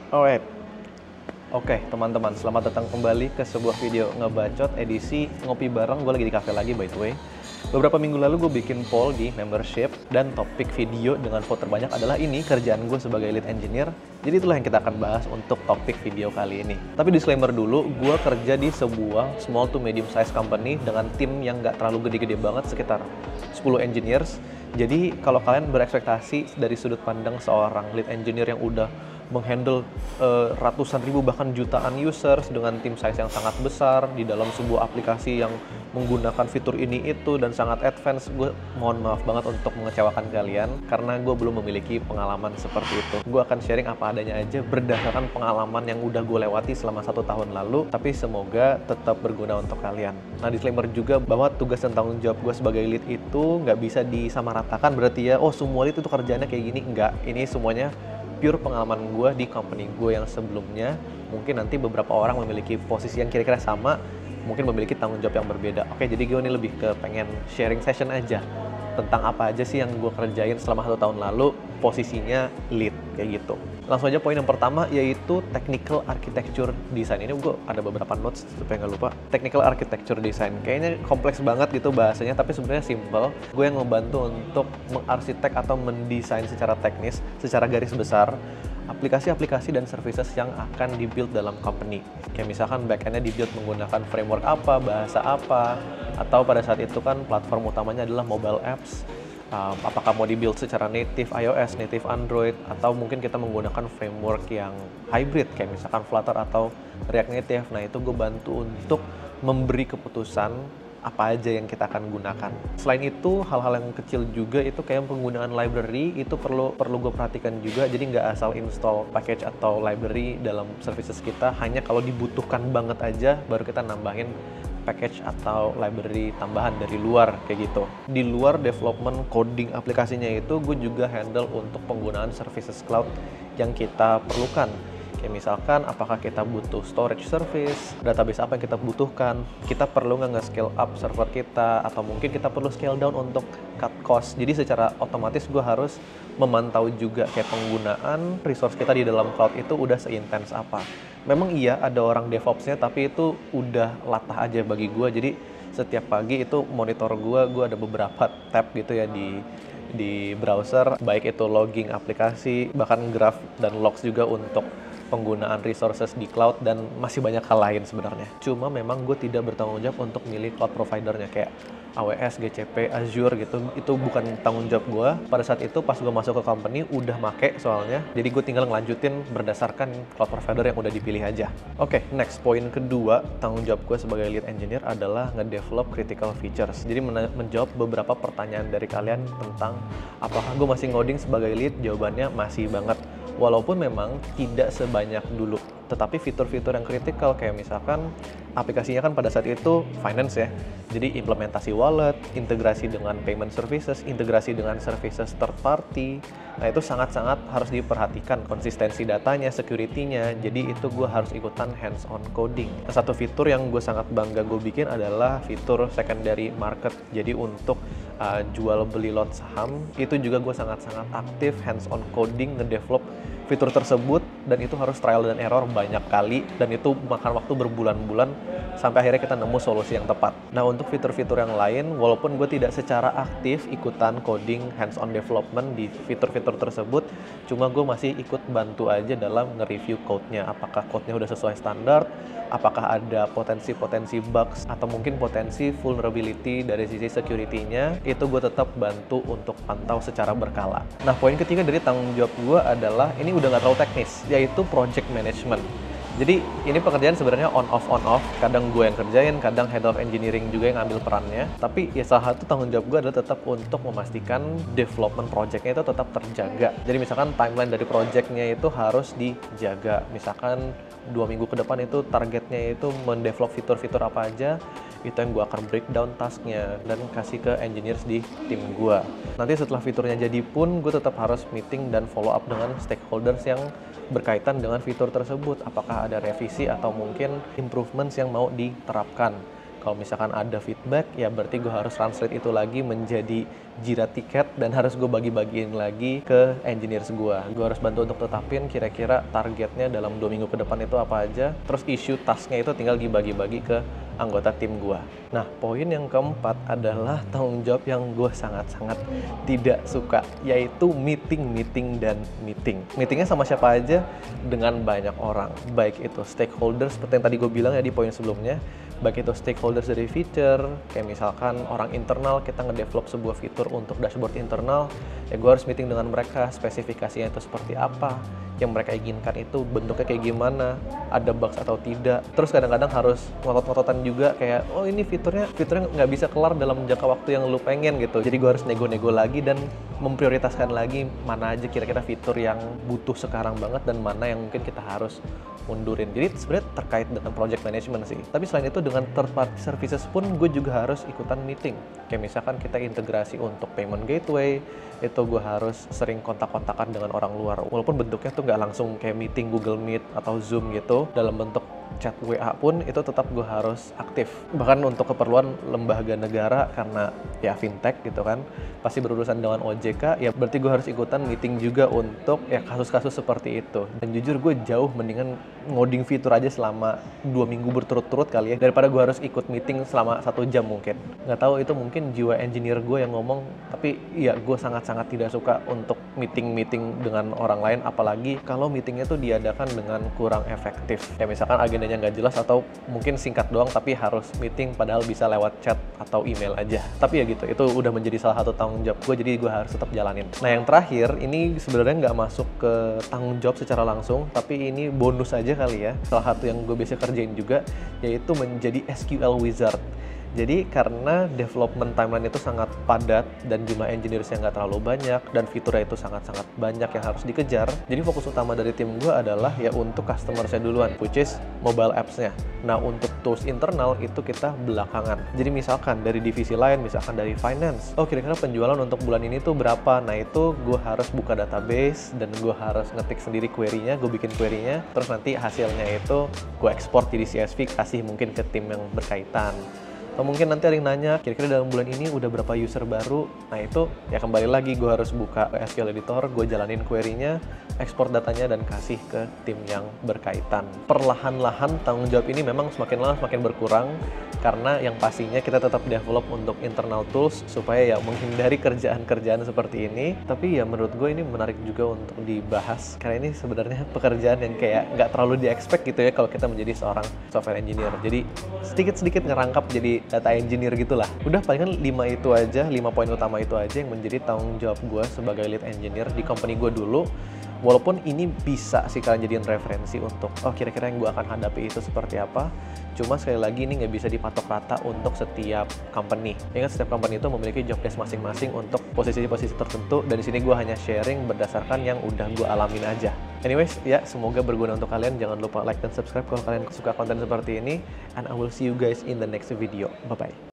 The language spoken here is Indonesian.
Alright, oke teman-teman, selamat datang kembali ke sebuah video ngebacot edisi ngopi bareng. Gue lagi di cafe lagi by the way. Beberapa minggu lalu gue bikin poll di membership dan topik video dengan vote terbanyak adalah ini, kerjaan gue sebagai lead engineer. Jadi itulah yang kita akan bahas untuk topik video kali ini. Tapi disclaimer dulu, gue kerja di sebuah small to medium size company dengan tim yang nggak terlalu gede-gede banget, sekitar 10 engineers. Jadi kalau kalian berekspektasi dari sudut pandang seorang lead engineer yang udah menghandle ratusan ribu bahkan jutaan users dengan tim size yang sangat besar di dalam sebuah aplikasi yang menggunakan fitur ini itu dan sangat advance, gue mohon maaf banget untuk mengecewakan kalian karena gue belum memiliki pengalaman seperti itu. Gue akan sharing apa adanya aja berdasarkan pengalaman yang udah gue lewati selama 1 tahun lalu, tapi semoga tetap berguna untuk kalian. Nah, disclaimer juga bahwa tugas dan tanggung jawab gue sebagai lead itu nggak bisa disamaratakan berarti ya, oh semua lead itu kerjanya kayak gini. Enggak, ini semuanya pure pengalaman gue di company gue yang sebelumnya. Mungkin nanti beberapa orang memiliki posisi yang kira-kira sama, mungkin memiliki tanggung jawab yang berbeda. Oke, jadi gue ini lebih ke pengen sharing session aja tentang apa aja sih yang gue kerjain selama 1 tahun lalu, posisinya lead, kayak gitu. Langsung aja poin yang pertama, yaitu technical architecture design. Ini gue ada beberapa notes supaya nggak lupa. Technical architecture design, kayaknya kompleks banget gitu bahasanya, tapi sebenarnya simple. Gue yang membantu untuk mengarsitek atau mendesain secara teknis, secara garis besar, aplikasi-aplikasi dan services yang akan dibuild dalam company. Kayak misalkan backend-nya dibuild menggunakan framework apa, bahasa apa, atau pada saat itu kan platform utamanya adalah mobile apps. Apakah mau dibuild secara native iOS, native Android, atau mungkin kita menggunakan framework yang hybrid kayak misalkan Flutter atau React Native. Nah, itu gue bantu untuk memberi keputusan apa aja yang kita akan gunakan. Selain itu, hal-hal yang kecil juga itu kayak penggunaan library itu perlu gue perhatikan juga. Jadi nggak asal install package atau library dalam services kita, hanya kalau dibutuhkan banget aja baru kita nambahin package atau library tambahan dari luar, kayak gitu. Di luar development coding aplikasinya itu, gue juga handle untuk penggunaan services cloud yang kita perlukan. Kayak misalkan, apakah kita butuh storage service, database apa yang kita butuhkan, kita perlu nggak nge-scale up server kita, atau mungkin kita perlu scale down untuk cut cost. Jadi secara otomatis gue harus memantau juga kayak penggunaan resource kita di dalam cloud itu udah seintens apa. Memang iya ada orang DevOps-nya, tapi itu udah latah aja bagi gue. Jadi setiap pagi itu monitor gue ada beberapa tab gitu ya di browser, baik itu logging aplikasi, bahkan graph dan logs juga untuk penggunaan resources di cloud, dan masih banyak hal lain sebenarnya. Cuma memang gue tidak bertanggung jawab untuk milih cloud providernya kayak AWS, GCP, Azure gitu. Itu bukan tanggung jawab gue. Pada saat itu pas gue masuk ke company udah make soalnya, jadi gue tinggal ngelanjutin berdasarkan cloud provider yang udah dipilih aja. Oke, next poin kedua, tanggung jawab gue sebagai lead engineer adalah ngedevelop critical features. Jadi menjawab beberapa pertanyaan dari kalian tentang apakah gue masih ngoding sebagai lead, jawabannya masih banget. Walaupun memang tidak sebanyak dulu, tetapi fitur-fitur yang kritikal kayak misalkan aplikasinya kan pada saat itu finance ya, jadi implementasi wallet, integrasi dengan payment services, integrasi dengan services third party. Nah, itu sangat-sangat harus diperhatikan konsistensi datanya, security-nya. Jadi itu gue harus ikutan hands-on coding. Nah, satu fitur yang gue sangat bangga gue bikin adalah fitur secondary market. Jadi untuk jual beli lot saham, itu juga gue sangat-sangat aktif hands-on coding, ngedevelop fitur tersebut, dan itu harus trial dan error banyak kali, dan itu makan waktu berbulan-bulan sampai akhirnya kita nemu solusi yang tepat. Nah, untuk fitur-fitur yang lain, walaupun gue tidak secara aktif ikutan coding hands-on development di fitur-fitur tersebut, cuma gue masih ikut bantu aja dalam nge-review code-nya. Apakah code-nya udah sesuai standar, apakah ada potensi-potensi bugs, atau mungkin potensi vulnerability dari sisi security-nya, itu gue tetap bantu untuk pantau secara berkala. Nah, poin ketiga dari tanggung jawab gue adalah, ini udah nggak terlalu teknis, yaitu project management. Jadi ini pekerjaan sebenarnya on-off. Kadang gue yang kerjain, kadang head of engineering juga yang ambil perannya. Tapi ya salah satu tanggung jawab gue adalah tetap untuk memastikan development projectnya itu tetap terjaga. Jadi misalkan timeline dari projectnya itu harus dijaga. Misalkan 2 minggu ke depan itu targetnya itu mendevelop fitur-fitur apa aja, itu yang gue akan breakdown tasknya dan kasih ke engineers di tim gue. Nanti setelah fiturnya jadi pun, gue tetap harus meeting dan follow up dengan stakeholders yang berkaitan dengan fitur tersebut. Apakah ada revisi atau mungkin improvements yang mau diterapkan. Kalau misalkan ada feedback, ya berarti gue harus translate itu lagi menjadi Jira tiket dan harus gue bagi-bagiin lagi ke engineers gue. Gue harus bantu untuk tetapin kira-kira targetnya dalam 2 minggu ke depan itu apa aja. Terus issue tasknya itu tinggal dibagi-bagi ke anggota tim gue. Nah, poin yang keempat adalah tanggung jawab yang gue sangat-sangat tidak suka, yaitu meeting. Meetingnya sama siapa aja? Dengan banyak orang. Baik itu stakeholders, seperti yang tadi gue bilang ya di poin sebelumnya, baik itu stakeholders dari feature, kayak misalkan orang internal, kita ngedevelop sebuah fitur untuk dashboard internal, ya gue harus meeting dengan mereka, spesifikasinya itu seperti apa, yang mereka inginkan itu bentuknya kayak gimana, ada bugs atau tidak. Terus kadang-kadang harus ngotot-ngototan juga kayak, oh ini fiturnya nggak bisa kelar dalam jangka waktu yang lu pengen gitu. Jadi gue harus nego-nego lagi dan memprioritaskan lagi mana aja kira-kira fitur yang butuh sekarang banget dan mana yang mungkin kita harus mundurin. Jadi sebenarnya terkait dengan project management sih. Tapi selain itu dengan third party services pun gue juga harus ikutan meeting. Kayak misalkan kita integrasi untuk payment gateway, itu gue harus sering kontak-kontakan dengan orang luar. Walaupun bentuknya tuh nggak langsung kayak meeting Google Meet atau Zoom gitu, dalam bentuk chat WA pun itu tetap gue harus aktif. Bahkan untuk keperluan lembaga negara karena ya fintech gitu kan, pasti berurusan dengan OJK, ya berarti gue harus ikutan meeting juga untuk ya kasus-kasus seperti itu. Dan jujur gue jauh mendingan ngoding fitur aja selama 2 minggu berturut-turut kali ya, daripada gue harus ikut meeting selama 1 jam mungkin. Nggak tahu itu mungkin jiwa engineer gue yang ngomong, tapi ya gue sangat-sangat tidak suka untuk meeting dengan orang lain, apalagi kalau meetingnya tuh diadakan dengan kurang efektif. Ya misalkan agendanya nggak jelas atau mungkin singkat doang tapi harus meeting padahal bisa lewat chat atau email aja. Tapi ya gitu, itu udah menjadi salah satu tanggung jawab gue, jadi gue harus tetap jalanin. Nah yang terakhir, ini sebenarnya nggak masuk ke tanggung jawab secara langsung, tapi ini bonus aja kali ya. Salah satu yang gue biasa kerjain juga, yaitu menjadi SQL wizard. Jadi karena development timeline itu sangat padat dan jumlah engineers-nya nggak terlalu banyak dan fiturnya itu sangat-sangat banyak yang harus dikejar, jadi fokus utama dari tim gue adalah ya untuk customer-nya duluan, which is mobile apps-nya. Nah untuk tools internal itu kita belakangan. Jadi misalkan dari divisi lain, misalkan dari finance, oh kira-kira penjualan untuk bulan ini tuh berapa, nah itu gue harus buka database dan gue harus ngetik sendiri query-nya, gue bikin query-nya, terus nanti hasilnya itu gue ekspor jadi CSV, kasih mungkin ke tim yang berkaitan. Atau mungkin nanti ada yang nanya, kira-kira dalam bulan ini udah berapa user baru? Nah itu ya kembali lagi gue harus buka SQL Editor, gue jalanin query-nya, ekspor datanya dan kasih ke tim yang berkaitan. Perlahan-lahan tanggung jawab ini memang semakin lama semakin berkurang, karena yang pastinya kita tetap develop untuk internal tools supaya ya menghindari kerjaan-kerjaan seperti ini. Tapi ya menurut gue ini menarik juga untuk dibahas, karena ini sebenarnya pekerjaan yang kayak nggak terlalu di-expect gitu ya kalau kita menjadi seorang software engineer. Jadi sedikit-sedikit ngerangkap jadi data engineer gitulah. Udah palingan 5 itu aja, 5 poin utama itu aja yang menjadi tanggung jawab gue sebagai lead engineer di company gue dulu. Walaupun ini bisa sih kalian jadiin referensi untuk, oh kira-kira yang gue akan hadapi itu seperti apa. Cuma sekali lagi ini nggak bisa dipatok rata untuk setiap company. Ingat setiap company itu memiliki job desk masing-masing untuk posisi-posisi tertentu. Dan di sini gue hanya sharing berdasarkan yang udah gue alamin aja. Anyways, ya semoga berguna untuk kalian. Jangan lupa like dan subscribe kalau kalian suka konten seperti ini. And I will see you guys in the next video. Bye-bye.